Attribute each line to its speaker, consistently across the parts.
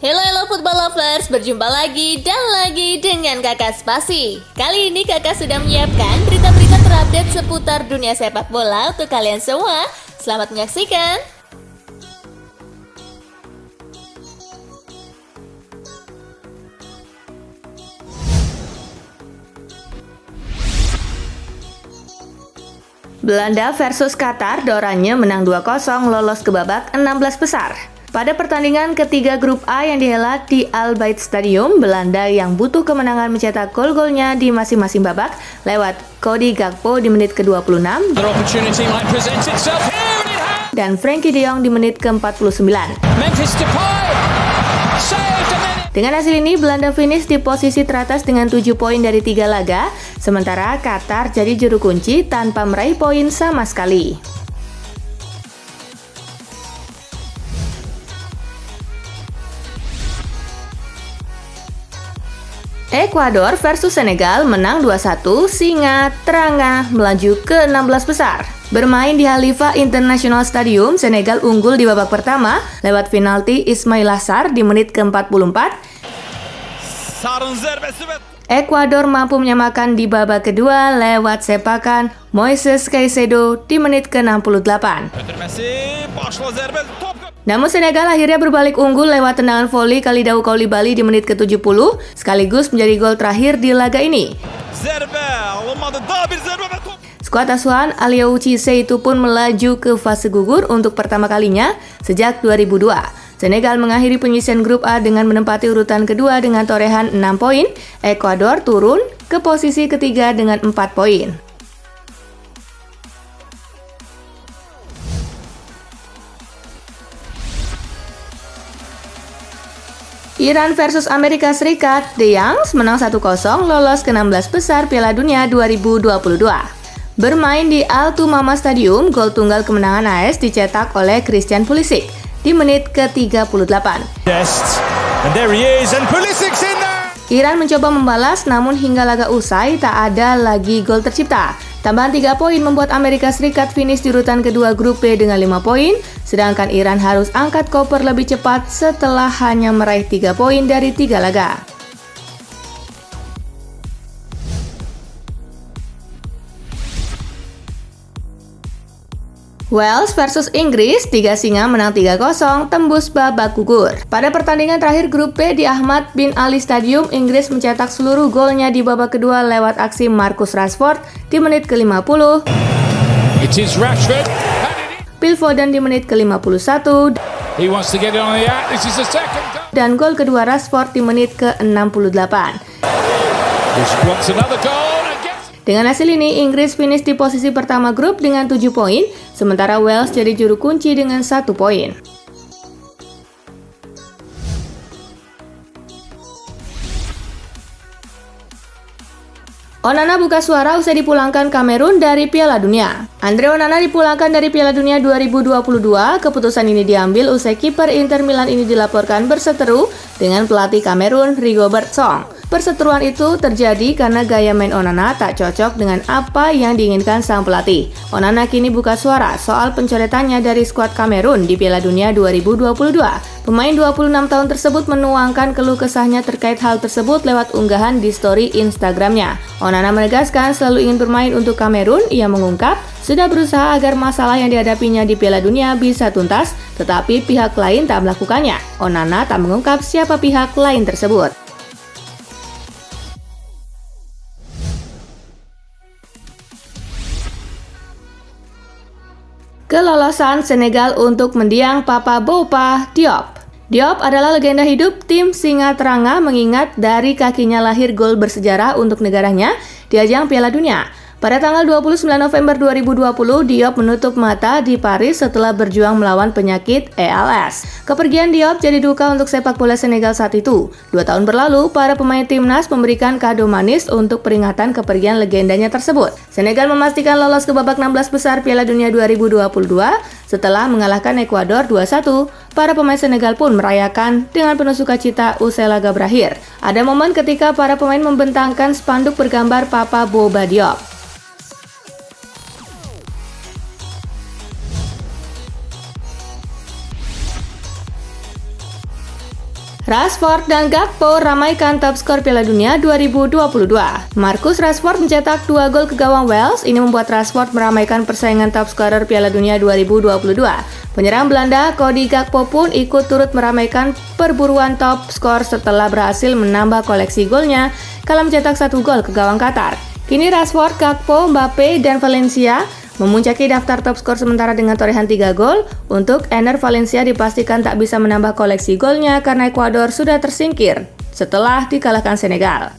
Speaker 1: Hello football lovers, berjumpa lagi dan lagi dengan Kakak Spasi. Kali ini Kakak sudah menyiapkan berita-berita terupdate seputar dunia sepak bola untuk kalian semua. Selamat menyaksikan. Belanda versus Qatar, Oranje menang 2-0 lolos ke babak 16 besar. Pada pertandingan ketiga grup A yang dihelat di Al Bayt Stadium, Belanda yang butuh kemenangan mencetak gol-golnya di masing-masing babak lewat Cody Gakpo di menit ke-26 dan Frenkie de Jong di menit ke-49. Dengan hasil ini, Belanda finish di posisi teratas dengan 7 poin dari 3 laga, sementara Qatar jadi juru kunci tanpa meraih poin sama sekali. Ekuador versus Senegal menang 2-1, Singa Teranga melaju ke 16 besar. Bermain di Khalifa International Stadium, Senegal unggul di babak pertama lewat penalti Ismail Assar di menit ke-44. Ekuador mampu menyamakan di babak kedua lewat sepakan Moises Caicedo di menit ke-68. Namun Senegal akhirnya berbalik unggul lewat tendangan voli Kalidou Koulibaly di menit ke-70, sekaligus menjadi gol terakhir di laga ini. Skuad asuhan Aliou Cisse itu pun melaju ke fase gugur untuk pertama kalinya sejak 2002. Senegal mengakhiri penyisian grup A dengan menempati urutan kedua dengan torehan 6 poin. Ekuador turun ke posisi ketiga dengan 4 poin. Iran versus Amerika Serikat, The Youngs menang 1-0 lolos ke 16 besar Piala Dunia 2022. Bermain di Al-Tumama Stadium, gol tunggal kemenangan AS dicetak oleh Christian Pulisic di menit ke-38. Iran mencoba membalas, namun hingga laga usai tak ada lagi gol tercipta. Tambahan 3 poin membuat Amerika Serikat finish di urutan kedua grup B dengan 5 poin, sedangkan Iran harus angkat koper lebih cepat setelah hanya meraih 3 poin dari 3 laga. Wales versus Inggris, 3 Singa menang 3-0 tembus babak gugur. Pada pertandingan terakhir grup B di Ahmad bin Ali Stadium, Inggris mencetak seluruh golnya di babak kedua lewat aksi Marcus Rashford di menit ke-50. Phil Foden di menit ke-51. Dan gol kedua Rashford di menit ke-68. Dengan hasil ini, Inggris finish di posisi pertama grup dengan 7 poin, sementara Wales jadi juru kunci dengan 1 poin. Onana buka suara usai dipulangkan Kamerun dari Piala Dunia. Andre Onana dipulangkan dari Piala Dunia 2022. Keputusan ini diambil usai kiper Inter Milan ini dilaporkan berseteru dengan pelatih Kamerun Rigobert Song. Perseteruan itu terjadi karena gaya main Onana tak cocok dengan apa yang diinginkan sang pelatih. Onana kini buka suara soal pencoretannya dari skuad Kamerun di Piala Dunia 2022. Pemain 26 tahun tersebut menuangkan keluh kesahnya terkait hal tersebut lewat unggahan di story Instagramnya. Onana menegaskan selalu ingin bermain untuk Kamerun. Ia mengungkap sudah berusaha agar masalah yang dihadapinya di Piala Dunia bisa tuntas, tetapi pihak lain tak melakukannya. Onana tak mengungkap siapa pihak lain tersebut. Kelolosan Senegal untuk mendiang Papa Bouba Diop. Diop adalah legenda hidup tim Singa Teranga mengingat dari kakinya lahir gol bersejarah untuk negaranya di ajang Piala Dunia. Pada tanggal 29 November 2020, Diop menutup mata di Paris setelah berjuang melawan penyakit ALS. Kepergian Diop jadi duka untuk sepak bola Senegal saat itu. 2 tahun berlalu, para pemain timnas memberikan kado manis untuk peringatan kepergian legendanya tersebut. Senegal memastikan lolos ke babak 16 besar Piala Dunia 2022 setelah mengalahkan Ekuador 2-1. Para pemain Senegal pun merayakan dengan penuh sukacita usai laga berakhir. Ada momen ketika para pemain membentangkan spanduk bergambar Papa Bouba Diop. Rashford dan Gakpo ramaikan top skor Piala Dunia 2022. Marcus Rashford mencetak 2 gol ke gawang Wales. Ini membuat Rashford meramaikan persaingan top scorer Piala Dunia 2022. Penyerang Belanda Cody Gakpo pun ikut turut meramaikan perburuan top skor setelah berhasil menambah koleksi golnya kala mencetak 1 gol ke gawang Qatar. Kini Rashford, Gakpo, Mbappe, dan Valencia memuncaki daftar top skor sementara dengan torehan 3 gol. Untuk Enner Valencia dipastikan tak bisa menambah koleksi golnya karena Ekuador sudah tersingkir setelah dikalahkan Senegal.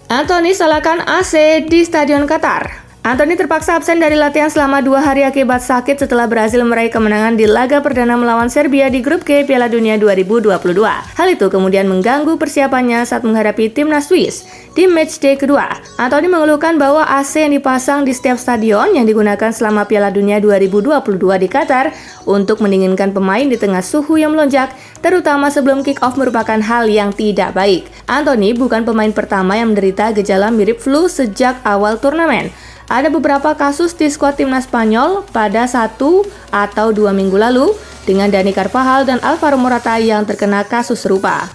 Speaker 1: Anthony salahkan AC di Stadion Qatar. Anthony terpaksa absen dari latihan selama 2 hari akibat sakit setelah berhasil meraih kemenangan di laga perdana melawan Serbia di grup G Piala Dunia 2022. Hal itu kemudian mengganggu persiapannya saat menghadapi timnas Swiss di matchday kedua. Anthony mengeluhkan bahwa AC yang dipasang di setiap stadion yang digunakan selama Piala Dunia 2022 di Qatar untuk mendinginkan pemain di tengah suhu yang melonjak, terutama sebelum kick-off merupakan hal yang tidak baik. Anthony bukan pemain pertama yang menderita gejala mirip flu sejak awal turnamen. Ada beberapa kasus di skuad timnas Spanyol pada 1 atau 2 minggu lalu dengan Dani Carvajal dan Alvaro Morata yang terkena kasus serupa.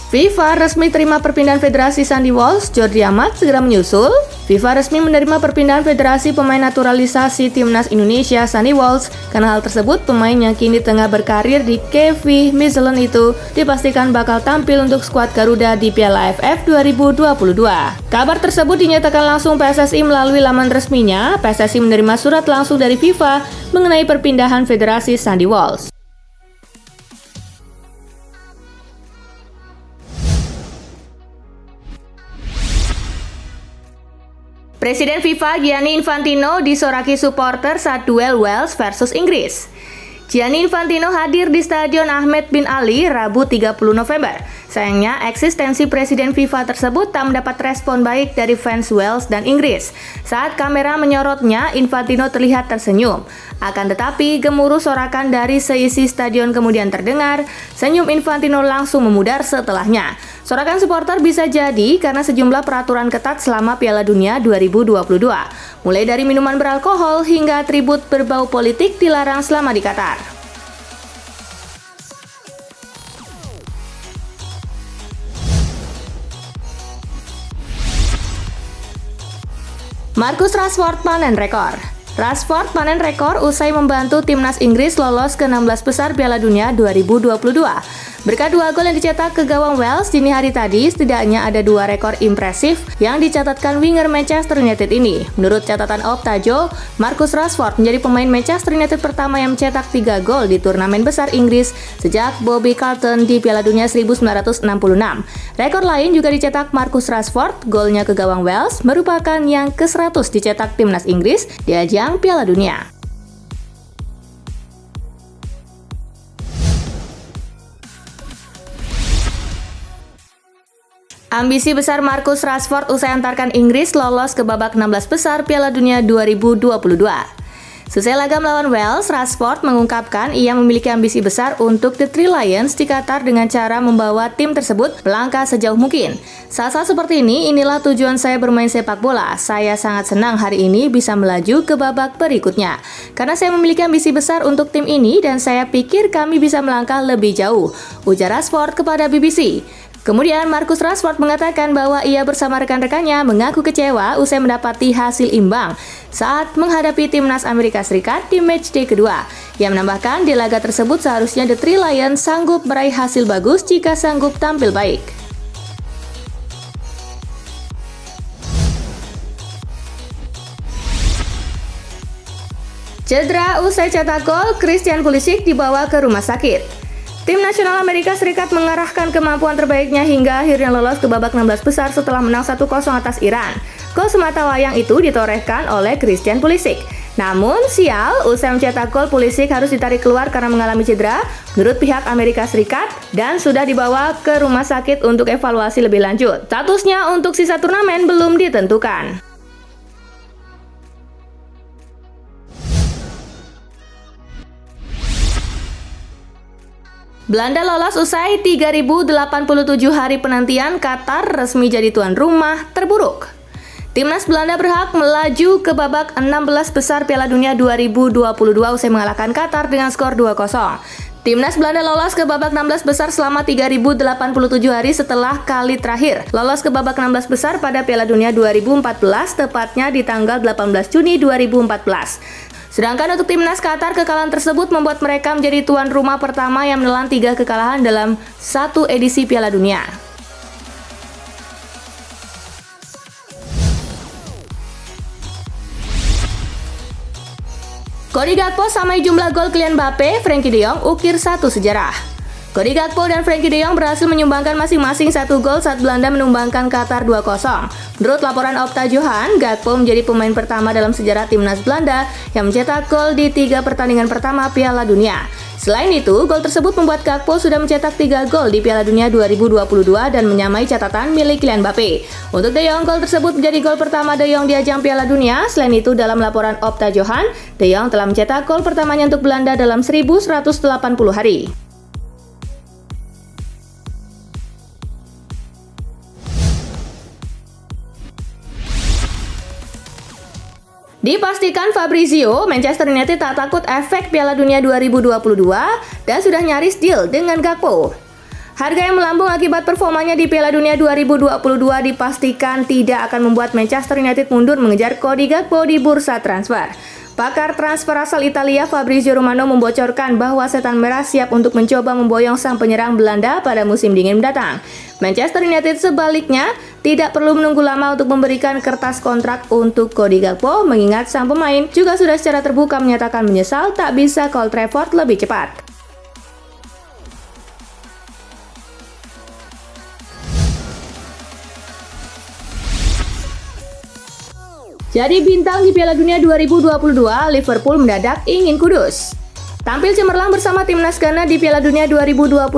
Speaker 1: FIFA resmi terima perpindahan Federasi Sandy Walsh, Jordi Amat segera menyusul. FIFA resmi menerima perpindahan Federasi Pemain Naturalisasi Timnas Indonesia Sandy Walsh. Karena hal tersebut, pemain yang kini tengah berkarir di KV Mechelen itu dipastikan bakal tampil untuk skuad Garuda di Piala AFF 2022. Kabar tersebut dinyatakan langsung PSSI melalui laman resminya. PSSI menerima surat langsung dari FIFA mengenai perpindahan Federasi Sandy Walsh. Presiden FIFA Gianni Infantino disoraki supporter saat duel Wales versus Inggris. Gianni Infantino hadir di Stadion Ahmed bin Ali Rabu 30 November. Sayangnya, eksistensi Presiden FIFA tersebut tak mendapat respon baik dari fans Wales dan Inggris. Saat kamera menyorotnya, Infantino terlihat tersenyum. Akan tetapi, gemuruh sorakan dari seisi stadion kemudian terdengar. Senyum Infantino langsung memudar setelahnya. Sorakan supporter bisa jadi karena sejumlah peraturan ketat selama Piala Dunia 2022. Mulai dari minuman beralkohol hingga atribut berbau politik dilarang selama di Qatar. Marcus Rashford panen rekor. Rashford panen rekor usai membantu timnas Inggris lolos ke 16 besar Piala Dunia 2022. Berkat 2 gol yang dicetak ke gawang Wales dini hari tadi, setidaknya ada 2 rekor impresif yang dicatatkan winger Manchester United ini. Menurut catatan Optajo, Marcus Rashford menjadi pemain Manchester United pertama yang mencetak 3 gol di turnamen besar Inggris sejak Bobby Charlton di Piala Dunia 1966. Rekor lain juga dicetak Marcus Rashford, golnya ke gawang Wales merupakan yang ke-100 dicetak timnas Inggris di ajang Piala Dunia. Ambisi besar Marcus Rashford usai antarkan Inggris lolos ke babak 16 besar Piala Dunia 2022. Selesai laga melawan Wales, Rashford mengungkapkan ia memiliki ambisi besar untuk The Three Lions di Qatar dengan cara membawa tim tersebut melangkah sejauh mungkin. Saat-saat seperti ini, inilah tujuan saya bermain sepak bola. Saya sangat senang hari ini bisa melaju ke babak berikutnya. Karena saya memiliki ambisi besar untuk tim ini dan saya pikir kami bisa melangkah lebih jauh, ujar Rashford kepada BBC. Kemudian Marcus Rashford mengatakan bahwa ia bersama rekan-rekannya mengaku kecewa usai mendapati hasil imbang saat menghadapi timnas Amerika Serikat di matchday kedua. Ia menambahkan di laga tersebut seharusnya The Three Lions sanggup meraih hasil bagus jika sanggup tampil baik. Cedera usai cetak gol, Christian Pulisic dibawa ke rumah sakit. Tim nasional Amerika Serikat mengarahkan kemampuan terbaiknya hingga akhirnya lolos ke babak 16 besar setelah menang 1-0 atas Iran. Gol semata wayang itu ditorehkan oleh Christian Pulisic. Namun, sial, usai mencetak gol, Pulisic harus ditarik keluar karena mengalami cedera menurut pihak Amerika Serikat dan sudah dibawa ke rumah sakit untuk evaluasi lebih lanjut. Statusnya untuk sisa turnamen belum ditentukan. Belanda lolos usai 3087 hari penantian, Qatar resmi jadi tuan rumah terburuk. Timnas Belanda berhak melaju ke babak 16 besar Piala Dunia 2022 usai mengalahkan Qatar dengan skor 2-0. Timnas Belanda lolos ke babak 16 besar selama 3087 hari setelah kali terakhir lolos ke babak 16 besar pada Piala Dunia 2014, tepatnya di tanggal 18 Juni 2014. Sedangkan untuk timnas Qatar, kekalahan tersebut membuat mereka menjadi tuan rumah pertama yang menelan 3 kekalahan dalam satu edisi Piala Dunia. Cody Gakpo samai jumlah gol Kylian Mbappe, Frenkie de Jong ukir satu sejarah. Cody Gakpo dan Frenkie de Jong berhasil menyumbangkan masing-masing 1 gol saat Belanda menumbangkan Qatar 2-0. Menurut laporan Opta Johan, Gakpo menjadi pemain pertama dalam sejarah timnas Belanda yang mencetak gol di 3 pertandingan pertama Piala Dunia. Selain itu, gol tersebut membuat Gakpo sudah mencetak 3 gol di Piala Dunia 2022 dan menyamai catatan milik Kylian Mbappe. Untuk de Jong, gol tersebut menjadi gol pertama de Jong di ajang Piala Dunia. Selain itu, dalam laporan Opta Johan, de Jong telah mencetak gol pertamanya untuk Belanda dalam 1180 hari. Dipastikan Fabrizio, Manchester United tak takut efek Piala Dunia 2022 dan sudah nyaris deal dengan Gakpo. Harga yang melambung akibat performanya di Piala Dunia 2022 dipastikan tidak akan membuat Manchester United mundur mengejar Cody Gakpo di bursa transfer. Pakar transfer asal Italia Fabrizio Romano membocorkan bahwa Setan Merah siap untuk mencoba memboyong sang penyerang Belanda pada musim dingin mendatang. Manchester United sebaliknya tidak perlu menunggu lama untuk memberikan kertas kontrak untuk Cody Gakpo, mengingat sang pemain juga sudah secara terbuka menyatakan menyesal tak bisa ke Old Trafford lebih cepat. Jadi bintang di Piala Dunia 2022, Liverpool mendadak ingin kudus. Tampil cemerlang bersama timnas Ghana di Piala Dunia 2022,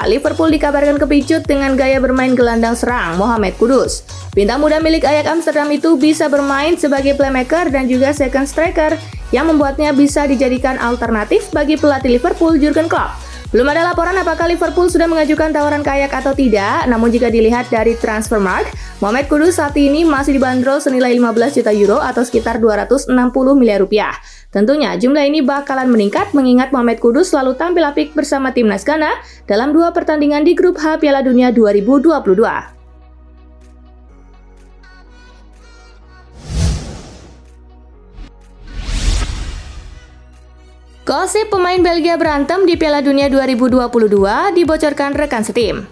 Speaker 1: Liverpool dikabarkan kepicut dengan gaya bermain gelandang serang Mohamed Kudus. Bintang muda milik Ajax Amsterdam itu bisa bermain sebagai playmaker dan juga second striker yang membuatnya bisa dijadikan alternatif bagi pelatih Liverpool Jurgen Klopp. Belum ada laporan apakah Liverpool sudah mengajukan tawaran ke Ajax atau tidak, namun jika dilihat dari Transfermarkt, Mohamed Kudus saat ini masih dibanderol senilai 15 juta euro atau sekitar 260 miliar rupiah. Tentunya jumlah ini bakalan meningkat mengingat Mohamed Kudus selalu tampil apik bersama timnas Ghana dalam 2 pertandingan di grup H Piala Dunia 2022. Gosip pemain Belgia berantem di Piala Dunia 2022 dibocorkan rekan setim.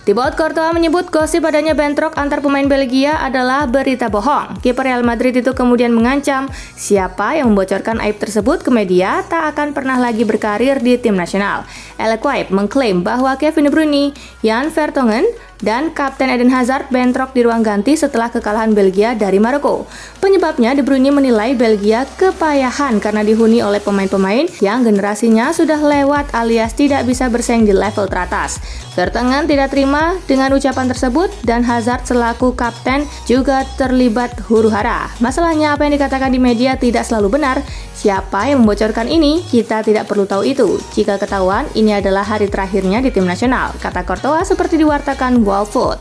Speaker 1: Thibaut Courtois menyebut gosip adanya bentrok antar pemain Belgia adalah berita bohong. Kiper Real Madrid itu kemudian mengancam siapa yang membocorkan aib tersebut ke media tak akan pernah lagi berkarir di tim nasional. El Equipe mengklaim bahwa Kevin De Bruyne, Jan Vertonghen, dan Kapten Eden Hazard bentrok di ruang ganti setelah kekalahan Belgia dari Maroko. Penyebabnya, De Bruyne menilai Belgia kepayahan karena dihuni oleh pemain-pemain yang generasinya sudah lewat alias tidak bisa bersaing di level teratas. Vertonghen tidak terima dengan ucapan tersebut dan Hazard selaku kapten juga terlibat huru-hara. Masalahnya apa yang dikatakan di media tidak selalu benar. Siapa yang membocorkan ini? Kita tidak perlu tahu itu. Jika ketahuan, ini adalah hari terakhirnya di tim nasional, kata Courtois seperti diwartakan Wallfoot.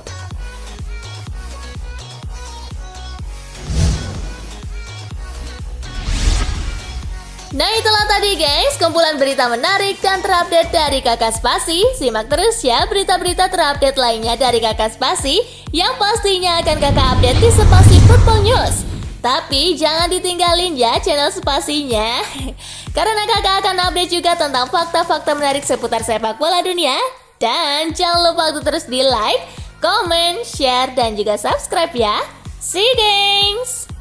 Speaker 2: Nah itulah tadi guys, kumpulan berita menarik dan terupdate dari Kakak Spasi. Simak terus ya berita-berita terupdate lainnya dari Kakak Spasi yang pastinya akan Kakak update di Spasi Football News. Tapi jangan ditinggalin ya channel Spasinya, karena kakak akan update juga tentang fakta-fakta menarik seputar sepak bola dunia. Dan jangan lupa untuk terus di like, comment, share, dan juga subscribe ya. See you guys!